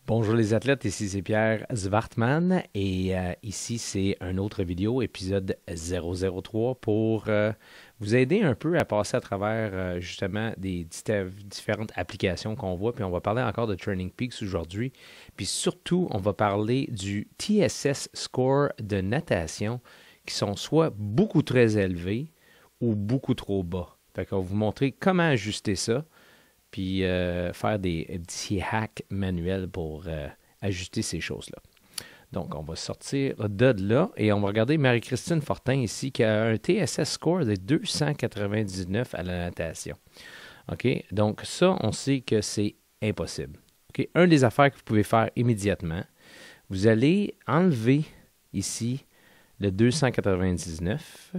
Bonjour les athlètes, ici c'est Pierre Zwartman et ici c'est un autre vidéo, épisode 003 pour vous aider un peu à passer à travers justement des différentes applications qu'on voit. Puis on va parler encore de Training Peaks aujourd'hui. Puis surtout, on va parler du TSS score de natation qui sont soit beaucoup très élevés ou beaucoup trop bas. Fait qu'on va vous montrer comment ajuster ça. Puis faire des petits hacks manuels pour ajuster ces choses-là. Donc, on va sortir de là et on va regarder Marie-Christine Fortin ici qui a un TSS score de 299 à la natation. OK? Donc, ça, on sait que c'est impossible. OK? Un des affaires que vous pouvez faire immédiatement, vous allez enlever ici le 299.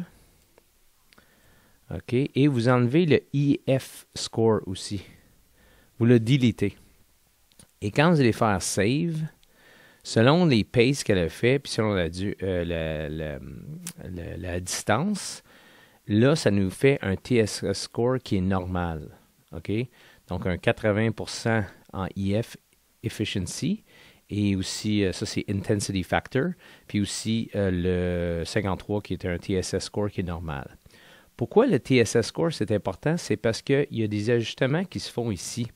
OK? Et vous enlevez le EF score aussi. Vous le deletez. Et quand vous allez faire Save, selon les paces qu'elle a fait, puis selon la distance, là, ça nous fait un TSS score qui est normal. OK? Donc, un 80% en EF, Efficiency, et aussi, ça, c'est Intensity Factor, puis aussi le 53 qui est un TSS score qui est normal. Pourquoi le TSS score, c'est important? C'est parce qu'il y a des ajustements qui se font ici.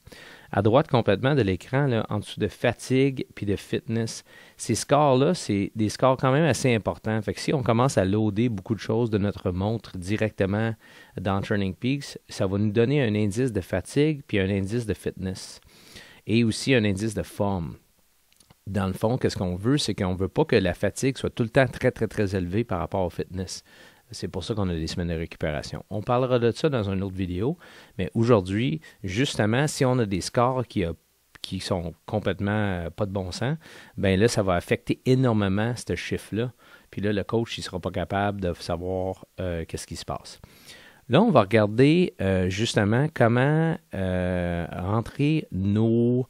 À droite complètement de l'écran, là, en dessous de fatigue puis de fitness. Ces scores-là, c'est des scores quand même assez importants. Fait que si on commence à loader beaucoup de choses de notre montre directement dans Training Peaks, ça va nous donner un indice de fatigue puis un indice de fitness. Et aussi un indice de forme. Dans le fond, qu'est-ce qu'on veut? C'est qu'on ne veut pas que la fatigue soit tout le temps très, très, très élevée par rapport au fitness. C'est pour ça qu'on a des semaines de récupération. On parlera de ça dans une autre vidéo, mais aujourd'hui, justement, si on a des scores qui sont complètement pas de bon sens, bien là, ça va affecter énormément ce chiffre-là. Puis là, le coach, il ne sera pas capable de savoir qu'est-ce qui se passe. Là, on va regarder justement comment rentrer nos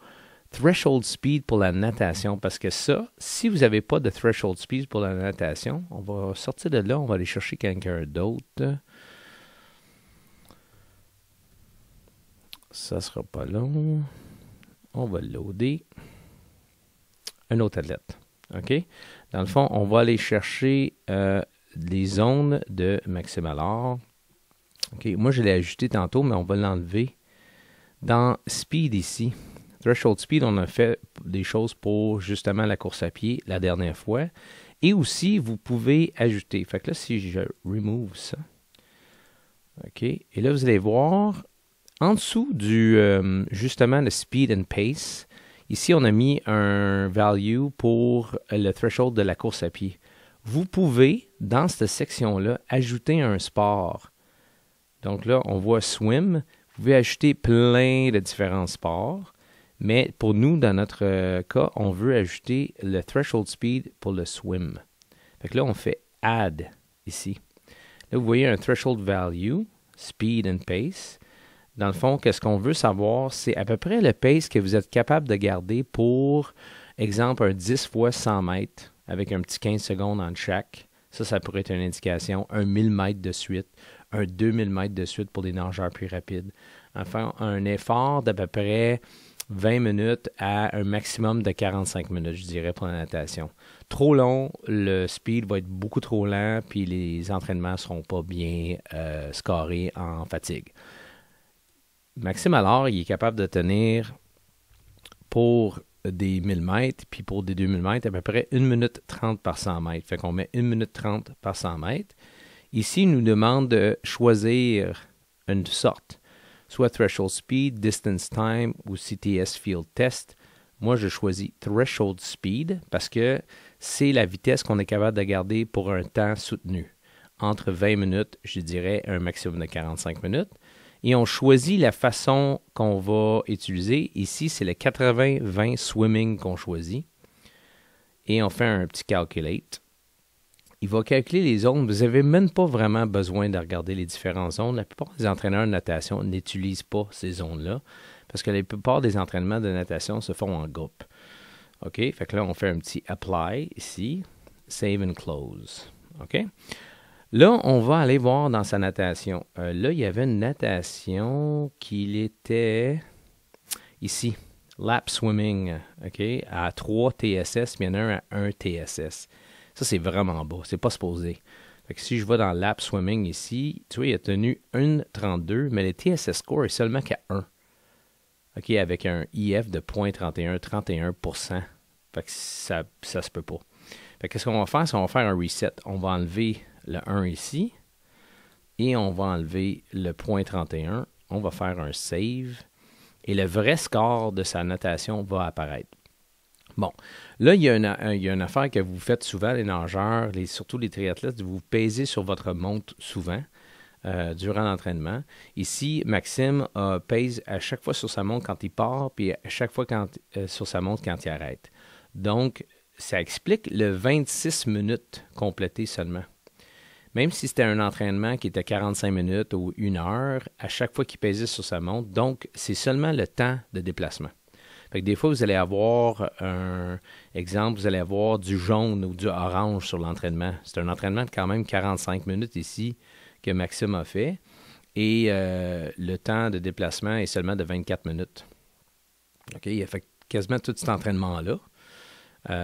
threshold speed pour la natation, parce que ça, si vous n'avez pas de threshold speed pour la natation, on va sortir de là, on va aller chercher quelqu'un d'autre. Ça ne sera pas long. On va loader un autre athlète. OK? Dans le fond, on va aller chercher les zones de Maxime Allard. OK? Moi, je l'ai ajusté tantôt, mais on va l'enlever dans Speed ici. Threshold Speed, on a fait des choses pour justement la course à pied la dernière fois. Et aussi, vous pouvez ajouter. Fait que là, si je remove ça. OK. Et là, vous allez voir, en dessous du, justement, le Speed and Pace, ici, on a mis un value pour le threshold de la course à pied. Vous pouvez, dans cette section-là, ajouter un sport. Donc là, on voit Swim. Vous pouvez ajouter plein de différents sports. Mais pour nous, dans notre cas, on veut ajouter le threshold speed pour le swim. Fait que là, on fait add ici. Là, vous voyez un threshold value, speed and pace. Dans le fond, qu'est-ce qu'on veut savoir, c'est à peu près le pace que vous êtes capable de garder pour, exemple, un 10 fois 100 mètres avec un petit 15 secondes entre chaque. Ça pourrait être une indication. Un 1000 mètres de suite, un 2000 mètres de suite pour des nageurs plus rapides. Enfin, un effort d'à peu près 20 minutes à un maximum de 45 minutes, je dirais, pour la natation. Trop long, le speed va être beaucoup trop lent, puis les entraînements ne seront pas bien scorés en fatigue. Maxime Allard, il est capable de tenir pour des 1000 mètres, puis pour des 2000 mètres, à peu près 1 minute 30 par 100 mètres. Fait qu'on met 1 minute 30 par 100 mètres. Ici, il nous demande de choisir une sorte. Soit Threshold Speed, Distance Time ou CTS Field Test. Moi, je choisis Threshold Speed parce que c'est la vitesse qu'on est capable de garder pour un temps soutenu. Entre 20 minutes, je dirais un maximum de 45 minutes. Et on choisit la façon qu'on va utiliser. Ici, c'est le 80-20 Swimming qu'on choisit. Et on fait un petit Calculate. Il va calculer les zones. Vous n'avez même pas vraiment besoin de regarder les différentes zones. La plupart des entraîneurs de natation n'utilisent pas ces zones-là parce que la plupart des entraînements de natation se font en groupe. OK? Fait que là, on fait un petit Apply ici. Save and Close. OK? Là, on va aller voir dans sa natation. Là, il y avait une natation qui était ici. lap swimming, OK, à 3 TSS, puis il y en a un à 1 TSS. Ça, c'est vraiment bas. C'est pas supposé. Fait que si je vais dans lap swimming ici, tu vois, il a tenu 1,32, mais le TSS score est seulement qu'à 1. OK, avec un IF de 0,31, 31%. Fait que ça se peut pas. Fait que qu'est-ce qu'on va faire? C'est qu'on va faire un reset. On va enlever le 1 ici et on va enlever le 0,31. On va faire un save et le vrai score de sa notation va apparaître. Bon, là, il y a une affaire que vous faites souvent, les nageurs, surtout les triathlètes, vous pesez sur votre montre souvent durant l'entraînement. Ici, Maxime pèse à chaque fois sur sa montre quand il part, puis à chaque fois sur sa montre quand il arrête. Donc, ça explique le 26 minutes complétées seulement. Même si c'était un entraînement qui était 45 minutes ou 1 heure, à chaque fois qu'il pesait sur sa montre, donc c'est seulement le temps de déplacement. Fait que des fois, vous allez avoir un exemple, vous allez avoir du jaune ou du orange sur l'entraînement. C'est un entraînement de quand même 45 minutes ici que Maxime a fait. Et le temps de déplacement est seulement de 24 minutes. OK, il a fait quasiment tout cet entraînement-là.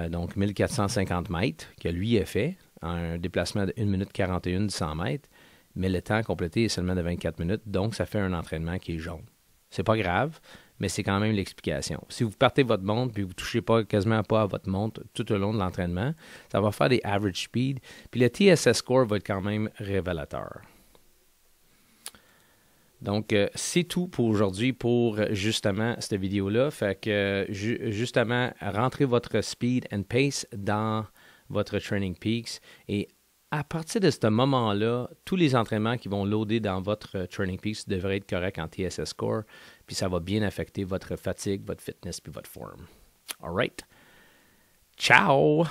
Donc 1450 mètres que lui a fait, en un déplacement de 1 minute 41 de 100 mètres. Mais le temps complété est seulement de 24 minutes. Donc, ça fait un entraînement qui est jaune. C'est pas grave, mais c'est quand même l'explication. Si vous partez votre montre puis vous ne touchez quasiment pas à votre montre tout au long de l'entraînement, ça va faire des average speed. Puis le TSS score va être quand même révélateur. Donc, c'est tout pour aujourd'hui pour justement cette vidéo-là. Fait que justement, rentrez votre speed and pace dans votre Training Peaks et à partir de ce moment-là, tous les entraînements qui vont loader dans votre Training Peaks devraient être corrects en TSS score, puis ça va bien affecter votre fatigue, votre fitness puis votre forme. All right. Ciao!